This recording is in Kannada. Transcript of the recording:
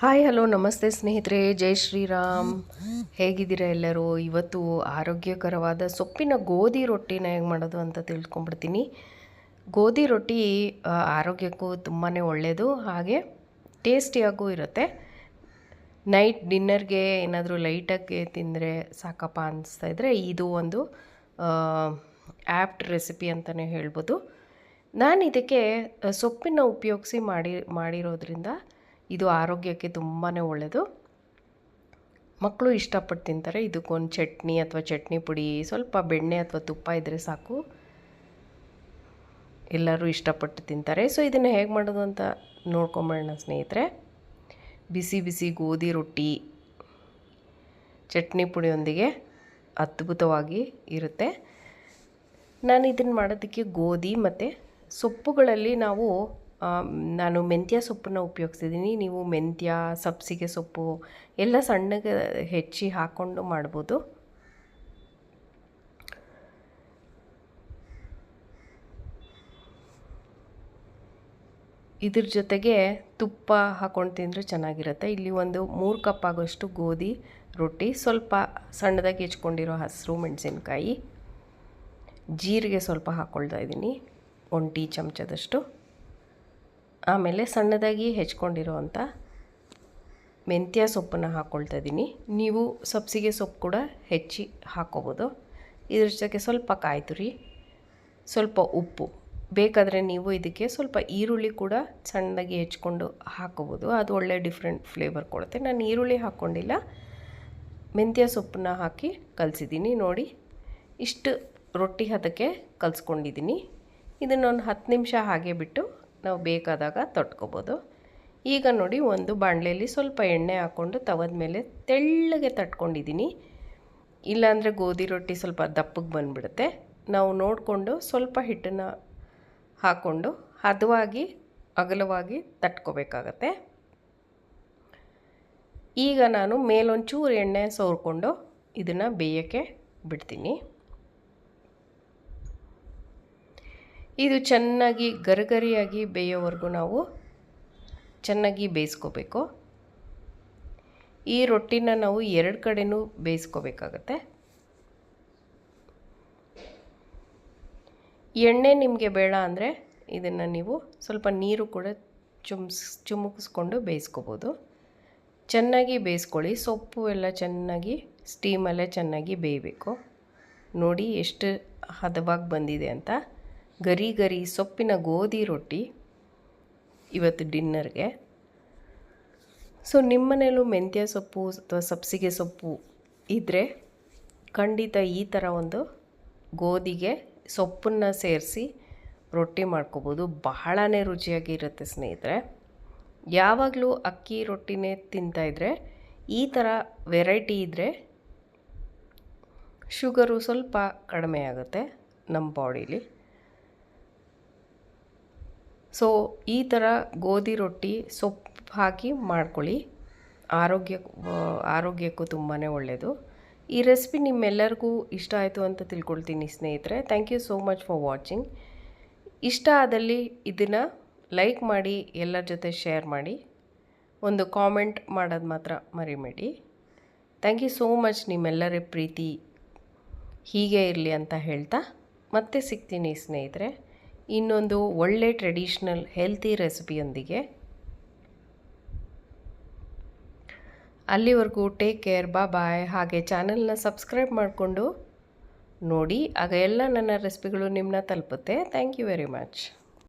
ಹಾಯ್ ಹಲೋ ನಮಸ್ತೆ ಸ್ನೇಹಿತರೆ, ಜೈ ಶ್ರೀರಾಮ್. ಹೇಗಿದ್ದೀರಾ ಎಲ್ಲರೂ? ಇವತ್ತು ಆರೋಗ್ಯಕರವಾದ ಸೊಪ್ಪಿನ ಗೋಧಿ ರೊಟ್ಟಿನ ಹೇಗೆ ಮಾಡೋದು ಅಂತ ತಿಳ್ಕೊಂಡ್ಬಿಡ್ತೀನಿ. ಗೋಧಿ ರೊಟ್ಟಿ ಆರೋಗ್ಯಕ್ಕೂ ತುಂಬಾ ಒಳ್ಳೆಯದು, ಹಾಗೆ ಟೇಸ್ಟಿಯಾಗೂ ಇರುತ್ತೆ. ನೈಟ್ ಡಿನ್ನರ್ಗೆ ಏನಾದರೂ ಲೈಟಾಗಿ ತಿಂದರೆ ಸಾಕಪ್ಪ ಅನಿಸ್ತಾ ಇದ್ದರೆ ಇದು ಒಂದು ಆ್ಯಪ್ಟ್ ರೆಸಿಪಿ ಅಂತಲೇ ಹೇಳ್ಬೋದು. ನಾನು ಇದಕ್ಕೆ ಸೊಪ್ಪಿನ ಉಪಯೋಗಿಸಿ ಮಾಡಿರೋದ್ರಿಂದ ಇದು ಆರೋಗ್ಯಕ್ಕೆ ತುಂಬಾ ಒಳ್ಳೆಯದು. ಮಕ್ಕಳು ಇಷ್ಟಪಟ್ಟು ತಿಂತಾರೆ. ಇದಕ್ಕೊಂದು ಚಟ್ನಿ ಅಥವಾ ಚಟ್ನಿ ಪುಡಿ, ಸ್ವಲ್ಪ ಬೆಣ್ಣೆ ಅಥವಾ ತುಪ್ಪ ಇದ್ದರೆ ಸಾಕು, ಎಲ್ಲರೂ ಇಷ್ಟಪಟ್ಟು ತಿಂತಾರೆ. ಸೊ ಇದನ್ನು ಹೇಗೆ ಮಾಡೋದು ಅಂತ ನೋಡ್ಕೊಂಬೇಡ ಸ್ನೇಹಿತರೆ. ಬಿಸಿ ಬಿಸಿ ಗೋಧಿ ರೊಟ್ಟಿ ಚಟ್ನಿ ಪುಡಿಯೊಂದಿಗೆ ಅದ್ಭುತವಾಗಿ ಇರುತ್ತೆ. ನಾನು ಇದನ್ನು ಮಾಡೋದಕ್ಕೆ ಗೋಧಿ ಮತ್ತು ಸೊಪ್ಪುಗಳಲ್ಲಿ ನಾನು ಮೆಂತ್ಯ ಸೊಪ್ಪನ್ನು ಉಪಯೋಗಿಸಿದ್ದೀನಿ. ನೀವು ಮೆಂತ್ಯ, ಸಬ್ಸಿಗೆ ಸೊಪ್ಪು ಎಲ್ಲ ಸಣ್ಣಗೆ ಹೆಚ್ಚಿ ಹಾಕ್ಕೊಂಡು ಮಾಡ್ಬೋದು. ಇದ್ರ ಜೊತೆಗೆ ತುಪ್ಪ ಹಾಕ್ಕೊಂಡು ತಿಂದರೆ ಚೆನ್ನಾಗಿರುತ್ತೆ. ಇಲ್ಲಿ ಒಂದು 3 ಕಪ್ ಆಗೋಷ್ಟು ಗೋಧಿ ರೊಟ್ಟಿ, ಸ್ವಲ್ಪ ಸಣ್ಣದಾಗಿ ಹೆಚ್ಕೊಂಡಿರೋ ಹಸಿರು ಮೆಣಸಿನ್ಕಾಯಿ, ಜೀರಿಗೆ ಸ್ವಲ್ಪ ಹಾಕ್ಕೊಳ್ತಾ ಇದ್ದೀನಿ, 1 ಟೀ ಚಮಚದಷ್ಟು. ಆಮೇಲೆ ಸಣ್ಣದಾಗಿ ಹೆಚ್ಕೊಂಡಿರೋವಂಥ ಮೆಂತ್ಯ ಸೊಪ್ಪನ್ನು ಹಾಕ್ಕೊಳ್ತಾ ಇದ್ದೀನಿ. ನೀವು ಸಬ್ಸಿಗೆ ಸೊಪ್ಪು ಕೂಡ ಹೆಚ್ಚಿ ಹಾಕ್ಕೋಬೋದು. ಇದ್ರ ಜೊತೆಗೆ ಸ್ವಲ್ಪ ಕಾಯಿ ತುರಿ, ಸ್ವಲ್ಪ ಉಪ್ಪು. ಬೇಕಾದರೆ ನೀವು ಇದಕ್ಕೆ ಸ್ವಲ್ಪ ಈರುಳ್ಳಿ ಕೂಡ ಸಣ್ಣದಾಗಿ ಹೆಚ್ಕೊಂಡು ಹಾಕ್ಕೋಬೋದು, ಅದು ಒಳ್ಳೆ ಡಿಫ್ರೆಂಟ್ ಫ್ಲೇವರ್ ಕೊಡುತ್ತೆ. ನಾನು ಈರುಳ್ಳಿ ಹಾಕ್ಕೊಂಡಿಲ್ಲ, ಮೆಂತ್ಯ ಸೊಪ್ಪನ್ನ ಹಾಕಿ ಕಲಸಿದ್ದೀನಿ. ನೋಡಿ, ಇಷ್ಟು ರೊಟ್ಟಿ ಹದಕ್ಕೆ ಕಲಿಸ್ಕೊಂಡಿದ್ದೀನಿ. ಇದನ್ನು ಒಂದು 10 ನಿಮಿಷ ಹಾಗೆ ಬಿಟ್ಟು ನಾವು ಬೇಕಾದಾಗ ತಟ್ಕೋಬೋದು. ಈಗ ನೋಡಿ, ಒಂದು ಬಾಣಲೆಯಲ್ಲಿ ಸ್ವಲ್ಪ ಎಣ್ಣೆ ಹಾಕ್ಕೊಂಡು ತವದ ಮೇಲೆ ತೆಳ್ಳಗೆ ತಟ್ಕೊಂಡಿದ್ದೀನಿ. ಇಲ್ಲಾಂದರೆ ಗೋಧಿ ರೊಟ್ಟಿ ಸ್ವಲ್ಪ ದಪ್ಪಗೆ ಬಂದುಬಿಡುತ್ತೆ. ನಾವು ನೋಡಿಕೊಂಡು ಸ್ವಲ್ಪ ಹಿಟ್ಟನ್ನು ಹಾಕ್ಕೊಂಡು ಹದವಾಗಿ ಅಗಲವಾಗಿ ತಟ್ಕೋಬೇಕಾಗತ್ತೆ. ಈಗ ನಾನು ಮೇಲೊಂಚೂರು ಎಣ್ಣೆ ಸೋರ್ಕೊಂಡು ಇದನ್ನು ಬೇಯೋಕ್ಕೆ ಬಿಡ್ತೀನಿ. ಇದು ಚೆನ್ನಾಗಿ ಗರಿಗರಿಯಾಗಿ ಬೇಯೋವರೆಗೂ ನಾವು ಚೆನ್ನಾಗಿ ಬೇಯಿಸ್ಕೋಬೇಕು. ಈ ರೊಟ್ಟಿನ ನಾವು 2 ಕಡೆನೂ ಬೇಯಿಸ್ಕೋಬೇಕಾಗತ್ತೆ. ಎಣ್ಣೆ ನಿಮಗೆ ಬೇಡ ಅಂದರೆ ಇದನ್ನು ನೀವು ಸ್ವಲ್ಪ ನೀರು ಕೂಡ ಚುಮುಕಿಸ್ಕೊಂಡು ಬೇಯಿಸ್ಕೋಬೋದು. ಚೆನ್ನಾಗಿ ಬೇಯಿಸ್ಕೊಳ್ಳಿ. ಸೊಪ್ಪು ಎಲ್ಲ ಚೆನ್ನಾಗಿ ಸ್ಟೀಮಲ್ಲೇ ಚೆನ್ನಾಗಿ ಬೇಯಬೇಕು. ನೋಡಿ ಎಷ್ಟು ಹದವಾಗಿ ಬಂದಿದೆ ಅಂತ. ಗರಿ ಗರಿ ಸೊಪ್ಪಿನ ಗೋಧಿ ರೊಟ್ಟಿ ಇವತ್ತು ಡಿನ್ನರ್ಗೆ. ಸೊ ನಿಮ್ಮನೇಲೂ ಮೆಂತ್ಯ ಸೊಪ್ಪು ಅಥವಾ ಸಬ್ಸಿಗೆ ಸೊಪ್ಪು ಇದ್ದರೆ ಖಂಡಿತ ಈ ಥರ ಒಂದು ಗೋಧಿಗೆ ಸೊಪ್ಪನ್ನು ಸೇರಿಸಿ ರೊಟ್ಟಿ ಮಾಡ್ಕೋಬೋದು. ಬಹಳನೇ ರುಚಿಯಾಗಿರುತ್ತೆ ಸ್ನೇಹಿತರೆ. ಯಾವಾಗಲೂ ಅಕ್ಕಿ ರೊಟ್ಟಿನೇ ತಿಂತಾಯಿದ್ರೆ ಈ ಥರ ವೆರೈಟಿ ಇದ್ದರೆ ಶುಗರು ಸ್ವಲ್ಪ ಕಡಿಮೆ ಆಗುತ್ತೆ ನಮ್ಮ ಬಾಡೀಲಿ. ಸೊ ಈ ಥರ ಗೋಧಿ ರೊಟ್ಟಿ ಸೊಪ್ಪು ಹಾಕಿ ಮಾಡ್ಕೊಳ್ಳಿ. ಆರೋಗ್ಯಕ್ಕೂ ತುಂಬಾ ಒಳ್ಳೆಯದು. ಈ ರೆಸಿಪಿ ನಿಮ್ಮೆಲ್ಲರಿಗೂ ಇಷ್ಟ ಆಯಿತು ಅಂತ ತಿಳ್ಕೊಳ್ತೀನಿ ಸ್ನೇಹಿತರೆ. Thank you so much for watching. ಇಷ್ಟ ಆದಲ್ಲಿ ಇದನ್ನು ಲೈಕ್ ಮಾಡಿ, ಎಲ್ಲರ ಜೊತೆ ಶೇರ್ ಮಾಡಿ, ಒಂದು ಕಾಮೆಂಟ್ ಮಾಡೋದು ಮಾತ್ರ ಮರಿಬೇಡಿ. Thank you so much. ನಿಮ್ಮೆಲ್ಲರ ಪ್ರೀತಿ ಹೀಗೆ ಇರಲಿ ಅಂತ ಹೇಳ್ತಾ ಮತ್ತೆ ಸಿಗ್ತೀನಿ ಸ್ನೇಹಿತರೆ ಇನ್ನೊಂದು ಒಳ್ಳೆ ಟ್ರೆಡಿಷ್ನಲ್ ಹೆಲ್ತಿ ರೆಸಿಪಿಯೊಂದಿಗೆ. ಅಲ್ಲಿವರೆಗೂ ಟೇಕ್ ಕೇರ್, ಬಾಯ್. ಹಾಗೆ ಚಾನಲ್ನ ಸಬ್ಸ್ಕ್ರೈಬ್ ಮಾಡಿಕೊಂಡು ನೋಡಿ, ಆಗ ಎಲ್ಲ ನನ್ನ ರೆಸಿಪಿಗಳು ನಿಮ್ಮನ್ನ ತಲುಪುತ್ತೆ. Thank you very much.